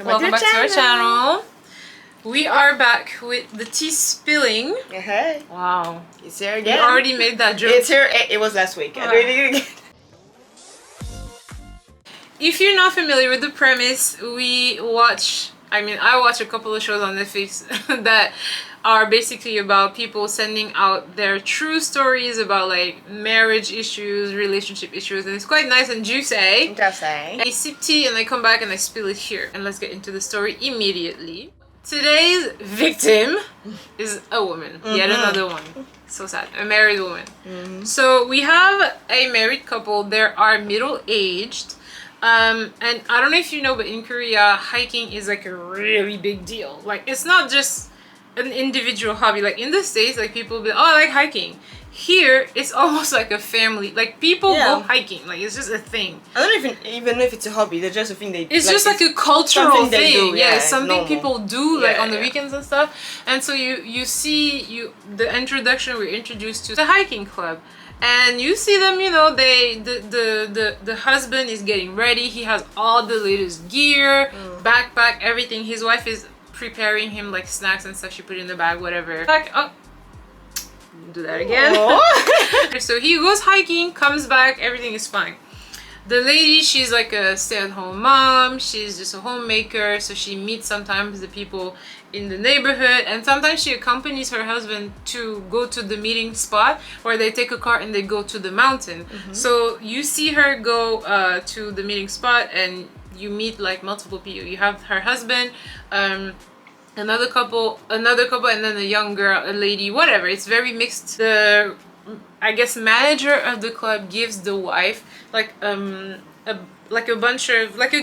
Welcome back to our channel. We are back with the tea spilling. Hey. Wow. It's here again. We already made that joke. It's here. It was last week. I'm doing it again. If you're not familiar with the premise, I watch a couple of shows on Netflix that are basically about people sending out their true stories about like marriage issues, relationship issues, and it's quite nice and juicy. I sip tea and I come back and I spill it here. And let's get into the story immediately. Today's victim is a woman, yet another one. So sad. A married woman. So we have a married couple. They are middle-aged. And I don't know if you know, but in Korea, hiking is like a really big deal. Like, it's not just an individual hobby. Like in the States, like people be like, oh, I like hiking. Here, it's almost like a family. Like people go hiking. Like it's just a thing. I don't even if it's a hobby. It's just a thing they. It's like, just like a cultural thing. Do, yeah, it's something normal. People do like on the weekends and stuff. And so you see the introduction. We're introduced to the hiking club. And you see them, you know, the husband is getting ready. He has all the latest gear, backpack, everything. His wife is preparing him like snacks and stuff. She put in the bag, whatever. Like, oh, do that again. So he goes hiking, comes back, everything is fine. The lady, she's like a stay-at-home mom. She's just a homemaker. So she meets sometimes the people in the neighborhood, and sometimes she accompanies her husband to go to the meeting spot where they take a car and they go to the mountain. So you see her go to the meeting spot and you meet like multiple people. You have her husband, another couple, and then a young girl, a lady, whatever. It's very mixed. The I guess manager of the club gives the wife like a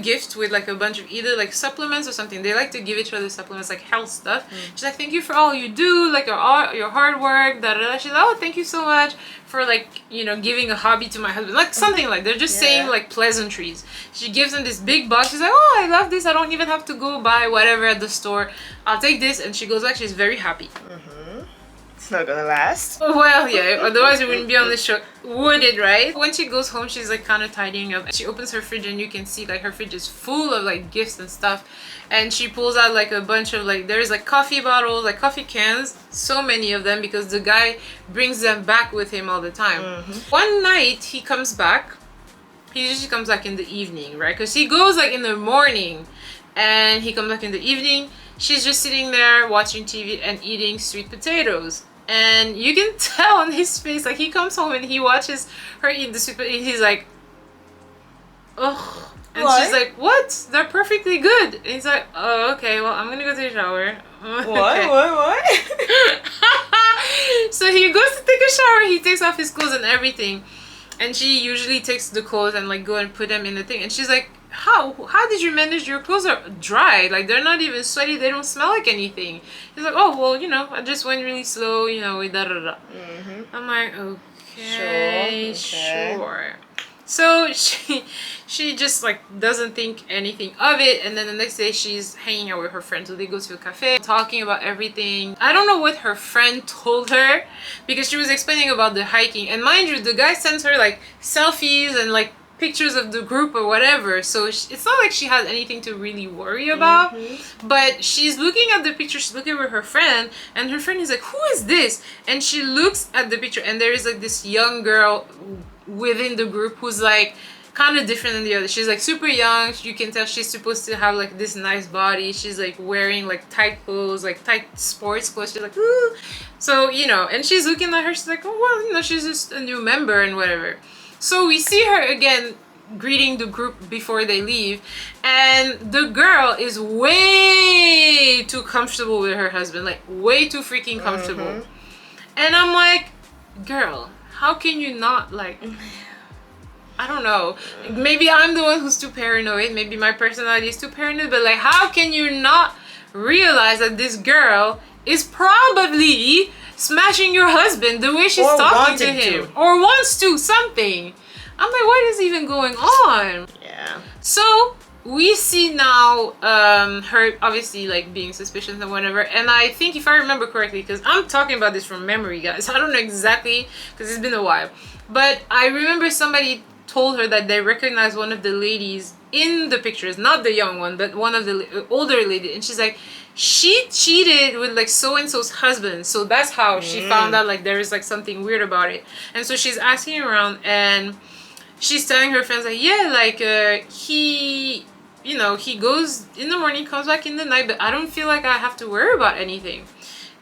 gift with like a bunch of either like supplements or something. They like to give each other supplements, like health stuff. She's like, thank you for all you do, like your hard work, da da da. She's like, oh, thank you so much for like, you know, giving a hobby to my husband, like something like they're just saying like pleasantries. She gives him this big box. She's like, oh, I love this. I don't even have to go buy whatever at the store. I'll take this. And she goes back. She's very happy. It's not gonna last. Well, yeah, otherwise we wouldn't be on the show, would it, right? When she goes home, she's like kind of tidying up. She opens her fridge and you can see like her fridge is full of like gifts and stuff. And she pulls out like a bunch of like, there's like coffee bottles, like coffee cans, so many of them because the guy brings them back with him all the time. One night he comes back. He usually comes back in the evening, right? Because he goes like in the morning and he comes back in the evening. She's just sitting there watching TV and eating sweet potatoes. And you can tell on his face, like he comes home and he watches her eat the sweet potatoes. He's like, ugh. And she's like, what? They're perfectly good. And he's like, oh, okay, well, I'm gonna go take a shower. What? So he goes to take a shower, he takes off his clothes and everything. And she usually takes the clothes and like go and put them in the thing. And she's like, how did you manage? Your clothes are dry, like they're not even sweaty, they don't smell like anything. He's like, oh, well, you know, I just went really slow, you know, da da da. I'm like, okay, sure. So she just like doesn't think anything of it, and then the next day she's hanging out with her friends. So they go to a cafe talking about everything. I don't know what her friend told her because she was explaining about the hiking, and mind you, the guy sends her like selfies and like pictures of the group or whatever, so it's not like she has anything to really worry about. But she's looking at the picture, she's looking with her friend, and her friend is like, who is this? And she looks at the picture and there is like this young girl within the group who's like kind of different than the other. She's like super young. You can tell she's supposed to have like this nice body. She's like wearing like tight clothes, like tight sports clothes. She's like, ooh. So, you know, and she's looking at her, she's like, oh, well, you know, she's just a new member and whatever. So we see her again greeting the group before they leave, and the girl is way too comfortable with her husband, like way too freaking comfortable. And I'm like, girl, how can you not, like, I don't know, maybe I'm the one who's too paranoid, maybe my personality is too paranoid, but like, how can you not realize that this girl is probably smashing your husband the way she's talking to him, or wants to, something. I'm like, what is even going on? Yeah. So we see now her obviously like being suspicious and whatever, and I think if I remember correctly, because I'm talking about this from memory, guys, I don't know exactly because it's been a while, but I remember somebody told her that they recognized one of the ladies in the pictures, not the young one, but one of the older lady, and she's like, she cheated with like so and so's husband, so that's how she found out like there is like something weird about it. And so she's asking around, and she's telling her friends like, yeah, like he, you know, he goes in the morning, comes back in the night, but I don't feel like I have to worry about anything.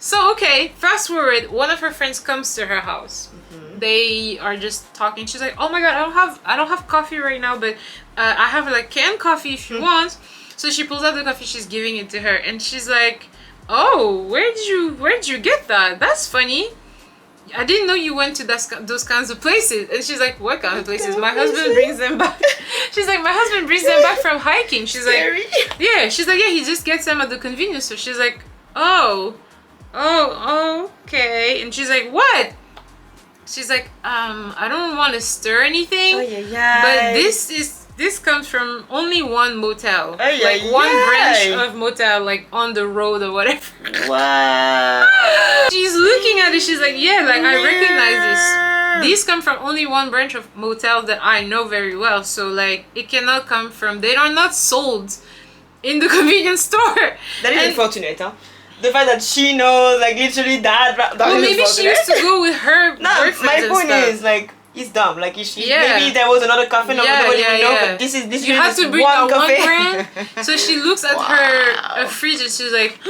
So okay, fast forward, one of her friends comes to her house. They are just talking. She's like, oh my god, I don't have coffee right now, but I have like canned coffee if you want. So she pulls out the coffee, she's giving it to her, and she's like, oh, where'd you get that? That's funny. I didn't know you went to those kinds of places. And she's like, what kind of places? My husband brings them back. She's like, my husband brings them back from hiking. She's like, yeah. She's like, yeah, he just gets them at the convenience store. She's like, oh, okay. And she's like, what? She's like, I don't want to stir anything, but this comes from only one motel, like one branch of motel, like on the road or whatever. Wow. She's looking at it. She's like, yeah, like I recognize this. These come from only one branch of motel that I know very well. So like, it cannot come from. They are not sold in the convenience store. That is unfortunate, huh? The fact that she knows, like, literally that well, maybe she used to go with her boyfriends. My point is, like, he's dumb. Like, maybe there was another cafe, nobody would know, but this you have to bring one one cafe. brand. So she looks at her fridge and she's like,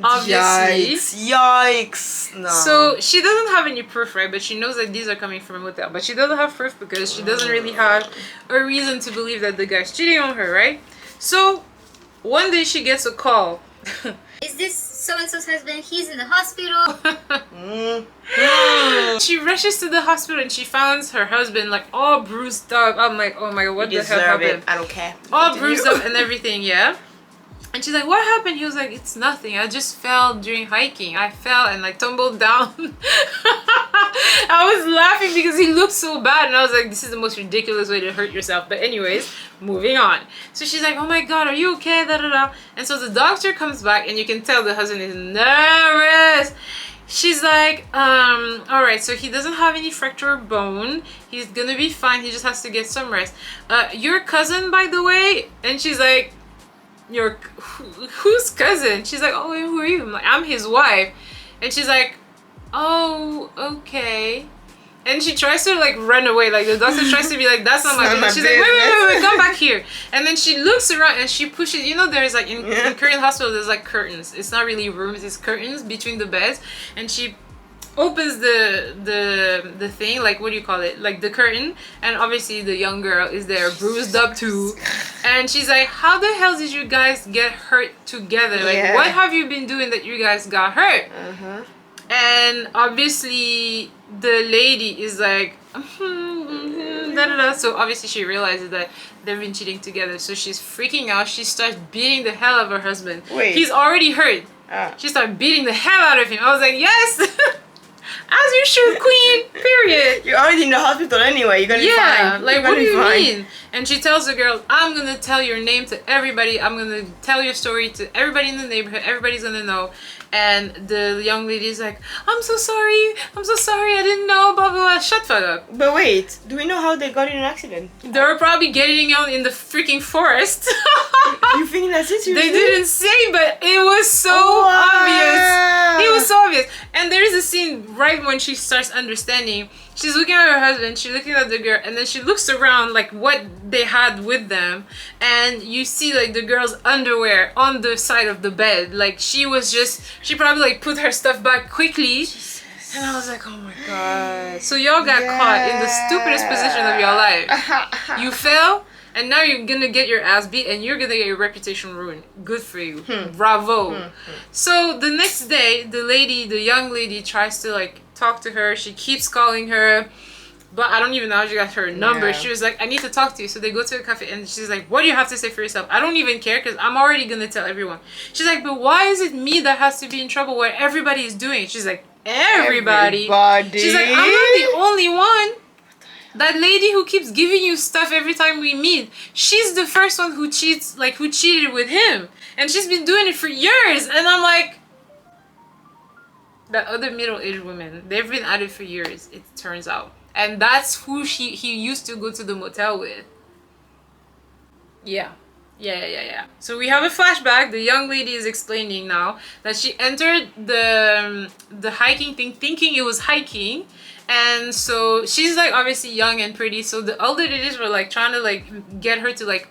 obviously. Yikes. No. So she doesn't have any proof, right? But she knows that these are coming from a motel. But she doesn't have proof because she doesn't really have a reason to believe that the guy's cheating on her, right? So one day she gets a call. Is this so-and-so's husband? He's in the hospital. She rushes to the hospital and she finds her husband like all bruised up. I'm like, oh my god, what the hell happened? I don't care. All bruised up and everything, yeah. And she's like, what happened? He was like, it's nothing. I just fell during hiking. I fell and like tumbled down. I was laughing because he looked so bad. And I was like, this is the most ridiculous way to hurt yourself. But anyways, moving on. So she's like, oh my god, are you okay? Da, da, da. And so the doctor comes back and you can tell the husband is nervous. She's like, all right, so he doesn't have any fractured bone. He's gonna be fine. He just has to get some rest. Your cousin, by the way? And she's like, whose cousin? She's like, oh, who are you? I'm like, I'm his wife. And she's like, oh, okay. And she tries to like run away. Like the doctor tries to be like, that's not my business. She's like, wait, come back here. And then she looks around and she pushes, you know, there's like in Korean hospital, there's like curtains. It's not really rooms, it's curtains between the beds. And she opens the thing, like, what do you call it, like the curtain, and obviously the young girl is there, bruised up too. And she's like, how the hell did you guys get hurt together? Like, what have you been doing that you guys got hurt? And obviously the lady is like, da, da, da. So obviously she realizes that they've been cheating together, so she's freaking out. She starts beating the hell out of her husband. He's already hurt. She started beating the hell out of him. I was like, yes. As you should, queen. Period. You're already in the hospital anyway. You're gonna be fine. Like, what do you mean? And she tells the girl, I'm gonna tell your name to everybody. I'm gonna tell your story to everybody in the neighborhood. Everybody's gonna know. And the young lady is like, I'm so sorry, I didn't know, blah, blah, blah. Shut fuck up. But wait, do we know how they got in an accident? They were probably getting out in the freaking forest. You think that's it? They didn't say, but it was so obvious. It was so obvious. And there is a scene right when she starts understanding. She's looking at her husband, she's looking at the girl, and then she looks around like what they had with them, and you see like the girl's underwear on the side of the bed. Like she probably like put her stuff back quickly. Jesus. And I was like, oh my god. So y'all got caught in the stupidest position of your life. You fell, and now you're gonna get your ass beat and you're gonna get your reputation ruined. Good for you. Bravo. So the next day, the young lady tries to like talk to her. She keeps calling her, but I don't even know how she got her number. She was like, I need to talk to you. So they go to a cafe and she's like, what do you have to say for yourself? I don't even care because I'm already gonna tell everyone. She's like, but why is it me that has to be in trouble where everybody is doing it? She's like, everybody. She's like, I'm not the only one. That lady who keeps giving you stuff every time we meet, she's the first one who cheats, like who cheated with him. And she's been doing it for years. And I'm like, that other middle-aged women, they've been at it for years, it turns out. and that's who he used to go to the motel with. Yeah. So we have a flashback. The young lady is explaining now that she entered the hiking thing thinking it was hiking, and so she's like obviously young and pretty, so the older ladies were like trying to like get her to like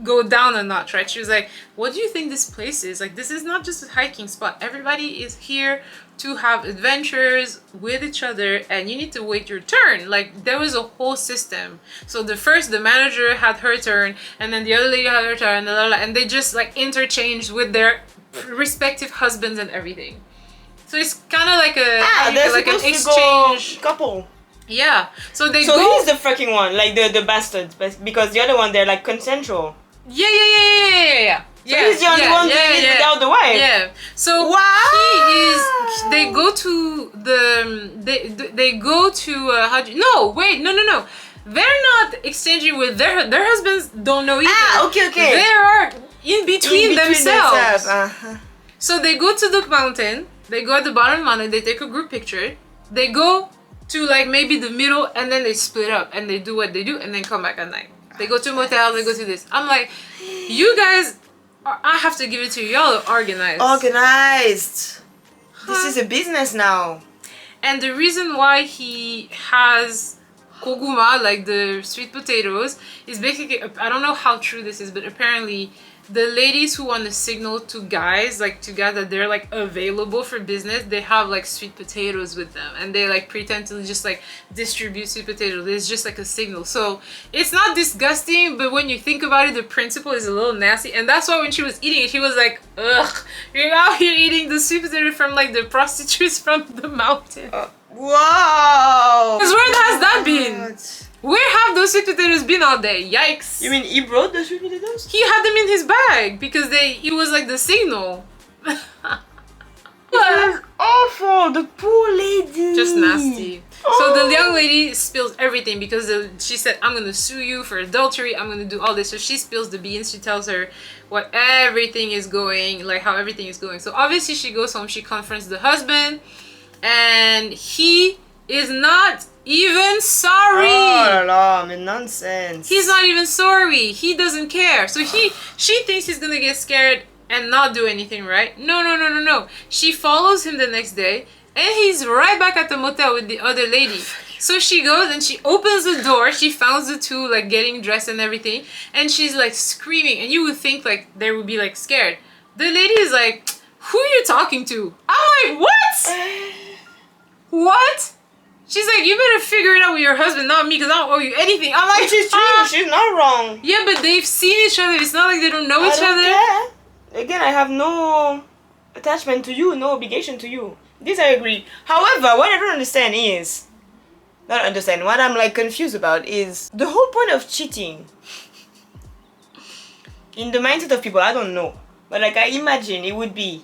go down a notch, right? She was like, what do you think this place is? Like, this is not just a hiking spot. Everybody is here to have adventures with each other, and you need to wait your turn. Like, there was a whole system. So the manager had her turn, and then the other lady had her turn, and they just like interchanged with their respective husbands and everything. So it's kind of like an exchange couple. Yeah. So he's the freaking one, like the bastards, because the other one they're like consensual. Yeah. So he's the only one doing it without the wife. Yeah. So wow. they go to they go to no. They're not exchanging with their husbands. Don't know either. Okay. They are in between themselves. Uh-huh. So they go to the mountain. They go at the bottom of the mountain. They take a group picture. They go to like maybe the middle, and then they split up and they do what they do and then come back at night. They go to a motel, they go to this. I'm like, you guys, I have to give it to you. Y'all are organized. Organized. This is a business now. And the reason why he has koguma, like the sweet potatoes, is basically, I don't know how true this is, but apparently the ladies who want to signal to guys that they're like available for business, they have like sweet potatoes with them, and they like pretend to just like distribute sweet potatoes. It's just like a signal. So it's not disgusting, but when you think about it, the principle is a little nasty. And that's why when she was eating it, she was like, ugh, you're out here eating the sweet potato from like the prostitutes from the mountain. Wow. Because where has that been? Where have those sweet potatoes been all day? Yikes. You mean he brought the sweet potatoes? He had them in his bag because it was like the signal. It was awful. The poor lady. Just nasty. So the young lady spills everything because she said, I'm going to sue you for adultery. I'm going to do all this. So she spills the beans. She tells her what everything is going, like how everything is going. So obviously she goes home. She confronts the husband, and he is not even sorry. Oh la la, nonsense. He's not even sorry. He doesn't care. So she thinks he's gonna get scared and not do anything, right? No. She follows him the next day, and he's right back at the motel with the other lady. So she goes and she opens the door. She finds the two like getting dressed and everything, and she's like screaming. And you would think like they would be like scared. The lady is like, "Who are you talking to?" I'm like, "What? What?" She's like, you better figure it out with your husband, not me, because I don't owe you anything. I'm like, she's true. She's not wrong. Yeah, but they've seen each other. It's not like they don't know each other. Care. Again, I have no attachment to you, no obligation to you. This I agree. However, what I don't understand is, what I'm like confused about is the whole point of cheating. In the mindset of people, I don't know, but like I imagine it would be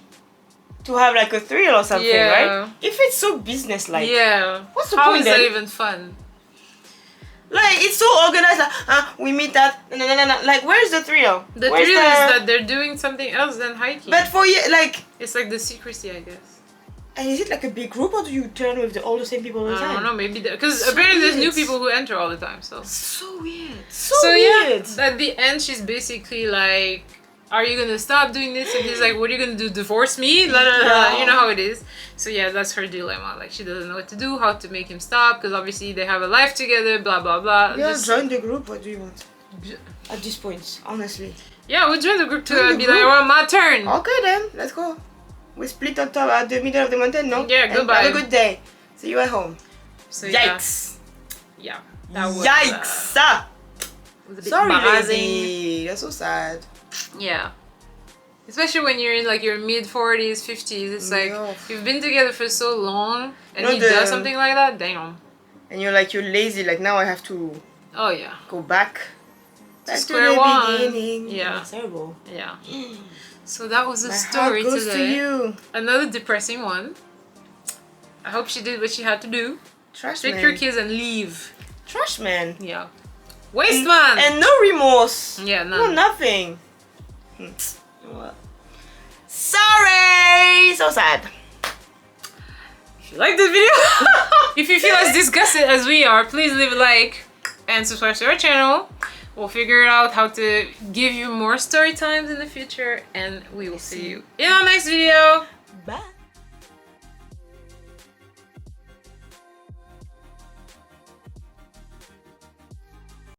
to have like a thrill or something, right? If it's so business-like, what's the point? How is that even fun? Like, it's so organized. Like, we meet at no. Like, where's the thrill? The thrill is that they're doing something else than hiking. But for you, like, it's like the secrecy, I guess. And is it like a big group, or do you turn with all the same people all the time? I don't know. Maybe because apparently there's new people who enter all the time. So weird. So weird. Yeah, at the end, she's basically like, are you gonna stop doing this? And he's like, what are you gonna do, divorce me? La, la, la. You know how it is. So yeah, that's her dilemma. Like, she doesn't know what to do, how to make him stop, because obviously they have a life together, blah blah blah. Yeah, join the group. What do you want? At this point, honestly. Yeah, we'll join the group too and be like, well, my turn. Okay then, let's go. We split on top at the middle of the mountain, no? Yeah, goodbye. Have a good day. See you at home. So yikes. Yeah. That was, yikes. Was a bit sorry, embarrassing. lady. That's so sad. Yeah. Especially when you're in like your mid-40s, 50s. It's like, you've been together for so long, and he does something like that, damn. And you're like, you're lazy, like now I have to go back to square the one. beginning. Yeah. That's terrible. Yeah. So that was the My story heart goes today. To you. Another depressing one. I hope she did what she had to do. Take your kids and leave. Trash man. Yeah. Waste man. And no remorse. Yeah, no nothing. Sorry. So sad. If you like this video, If you feel as disgusted as we are, please leave a like and subscribe to our channel. We'll figure out how to give you more story times in the future, and we will see you in our next video. Bye.